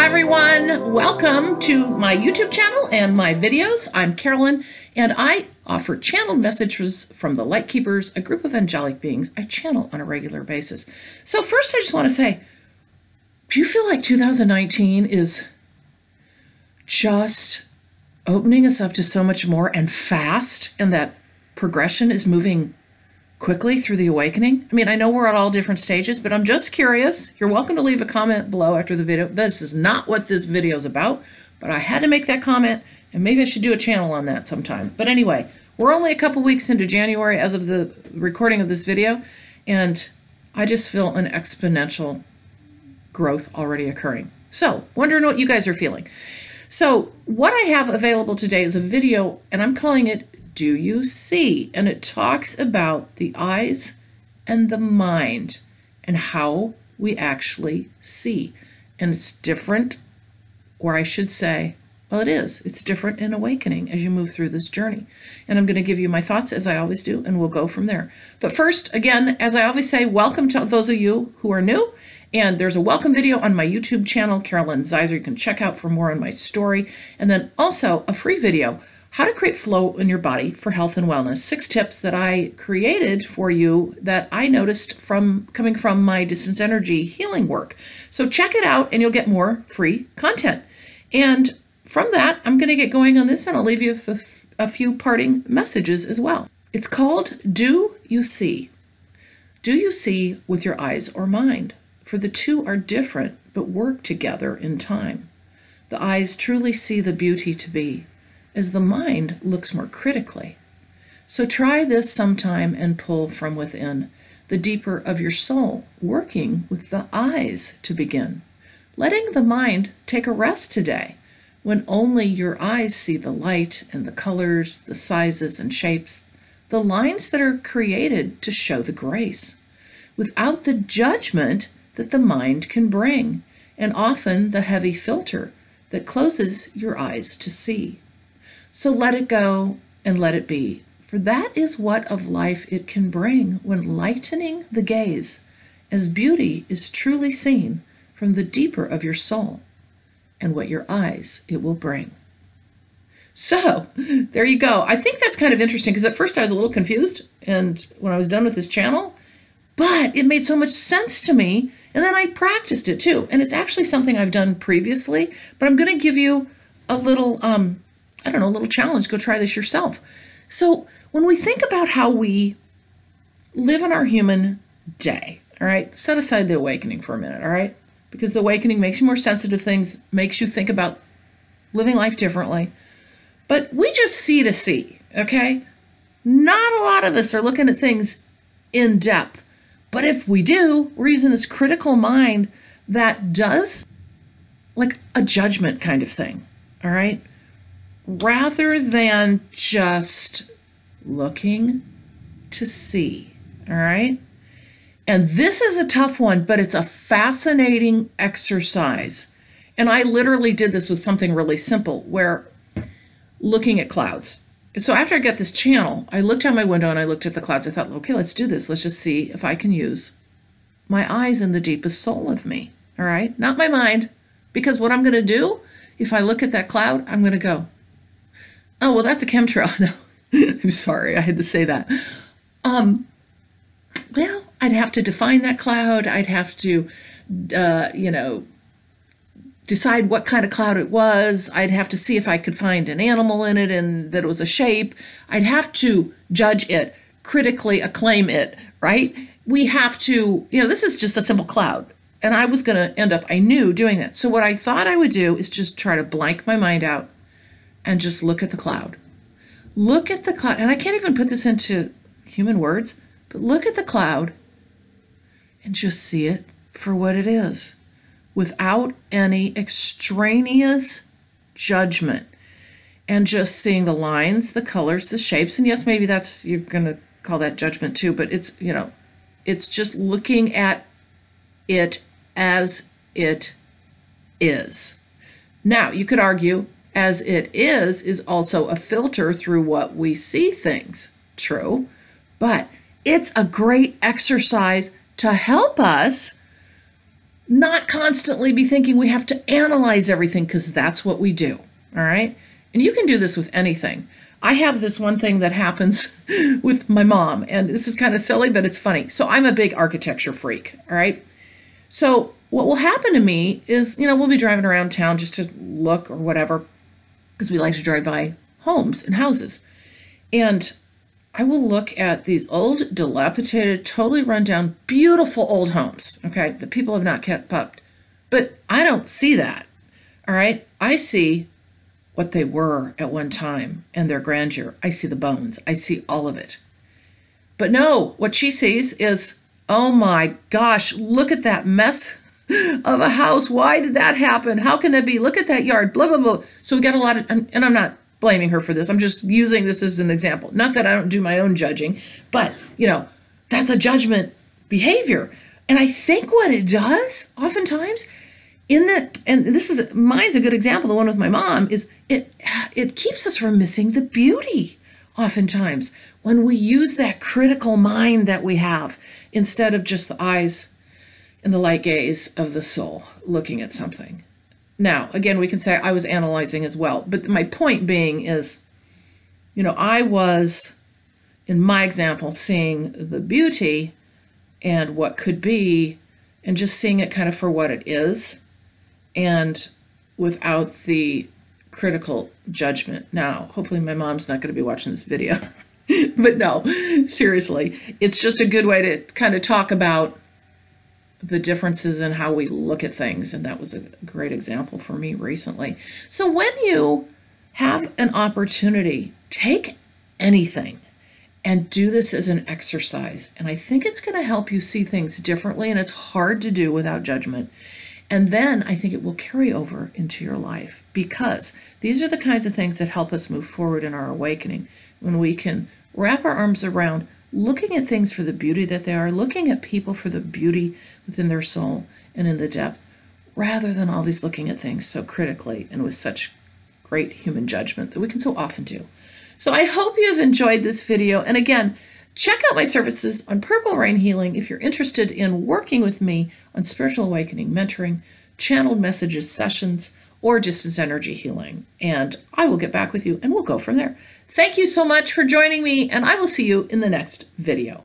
everyone. Welcome to my YouTube channel and my videos. I'm Carolyn, and I offer channeled messages from the LightKeepers, a group of angelic beings I channel on a regular basis. So first, I just want to say, do you feel like 2019 is just opening us up to so much more and fast, and that progression is moving quickly through the awakening? I mean, I know we're at all different stages, but I'm just curious. You're welcome to leave a comment below after the video. This is not what this video is about, but I had to make that comment, and maybe I should do a channel on that sometime. But anyway, we're only a couple weeks into January as of the recording of this video, and I just feel an exponential growth already occurring. So, wondering what you guys are feeling. So, what I have available today is a video, and I'm calling it Do You See? And it talks about the eyes and the mind and how we actually see. And it's different, or I should say, well, it is. It's different in awakening as you move through this journey. And I'm going to give you my thoughts as I always do, and we'll go from there. But first, again, as I always say, welcome to those of you who are new. And there's a welcome video on my YouTube channel, Carolyn Zaiser. You can check out for more on my story. And then also a free video, how to create flow in your body for health and wellness. 6 tips that I created for you that I noticed coming from my distance energy healing work. So check it out and you'll get more free content. And from that, I'm going to get going on this, and I'll leave you with a few parting messages as well. It's called Do You See? Do you see with your eyes or mind? For the two are different, but work together in time. The eyes truly see the beauty to be, as the mind looks more critically. So try this sometime and pull from within, the deeper of your soul, working with the eyes to begin. Letting the mind take a rest today, when only your eyes see the light and the colors, the sizes and shapes, the lines that are created to show the grace, without the judgment that the mind can bring, and often the heavy filter that closes your eyes to see. So let it go and let it be, for that is what of life it can bring when lightening the gaze, as beauty is truly seen from the deeper of your soul, and what your eyes it will bring. So there you go. I think that's kind of interesting, because at first I was a little confused, and when I was done with this channel, but it made so much sense to me, and then I practiced it too. And it's actually something I've done previously, but I'm going to give you a little, a little challenge. Go try this yourself. So when we think about how we live in our human day, all right, set aside the awakening for a minute, all right? Because the awakening makes you more sensitive to things, makes you think about living life differently. But we just see to see, okay? Not a lot of us are looking at things in depth. But if we do, we're using this critical mind that does like a judgment kind of thing, all right? Rather than just looking to see, all right? And this is a tough one, but it's a fascinating exercise. And I literally did this with something really simple, where looking at clouds. So after I got this channel, I looked out my window and I looked at the clouds. I thought, okay, let's do this. Let's just see if I can use my eyes in the deepest soul of me, all right? Not my mind, because what I'm going to do, if I look at that cloud, I'm going to go, oh, well, that's a chemtrail. No, I'm sorry, I had to say that. Well, I'd have to define that cloud. I'd have to, decide what kind of cloud it was. I'd have to see if I could find an animal in it and that it was a shape. I'd have to judge it, critically acclaim it, right? We have to, this is just a simple cloud. And I was going to end up, I knew, doing that. So what I thought I would do is just try to blank my mind out and just look at the cloud. Look at the cloud. And I can't even put this into human words, but look at the cloud and just see it for what it is, without any extraneous judgment, and just seeing the lines, the colors, the shapes. And yes, maybe you're going to call that judgment too, but it's, it's just looking at it as it is. Now, you could argue as it is also a filter through what we see things. True, but it's a great exercise to help us not constantly be thinking we have to analyze everything, because that's what we do. All right. And you can do this with anything. I have this one thing that happens with my mom, and this is kind of silly, but it's funny. So I'm a big architecture freak. All right. So what will happen to me is, we'll be driving around town just to look or whatever, because we like to drive by homes and houses. And I will look at these old, dilapidated, totally run down, beautiful old homes, okay, that people have not kept up. But I don't see that, all right? I see what they were at one time and their grandeur. I see the bones. I see all of it. But no, what she sees is, oh my gosh, look at that mess of a house. Why did that happen? How can that be? Look at that yard, blah, blah, blah. So we got a lot of, and I'm not blaming her for this. I'm just using this as an example. Not that I don't do my own judging, but, that's a judgment behavior. And I think what it does oftentimes and mine's a good example, the one with my mom, is it keeps us from missing the beauty oftentimes when we use that critical mind that we have instead of just the eyes and the light gaze of the soul looking at something. Now, again, we can say I was analyzing as well, but my point being is, I was, in my example, seeing the beauty and what could be, and just seeing it kind of for what it is, and without the critical judgment. Now, hopefully my mom's not going to be watching this video, but no, seriously, it's just a good way to kind of talk about the differences in how we look at things. And that was a great example for me recently. So when you have an opportunity, take anything and do this as an exercise. And I think it's going to help you see things differently. And it's hard to do without judgment. And then I think it will carry over into your life, because these are the kinds of things that help us move forward in our awakening, when we can wrap our arms around looking at things for the beauty that they are, looking at people for the beauty within their soul and in the depth, rather than always looking at things so critically and with such great human judgment that we can so often do. So I hope you have enjoyed this video. And again, check out my services on Purple Rain Healing if you're interested in working with me on spiritual awakening, mentoring, channeled messages sessions, or distance energy healing. And I will get back with you and we'll go from there. Thank you so much for joining me, and I will see you in the next video.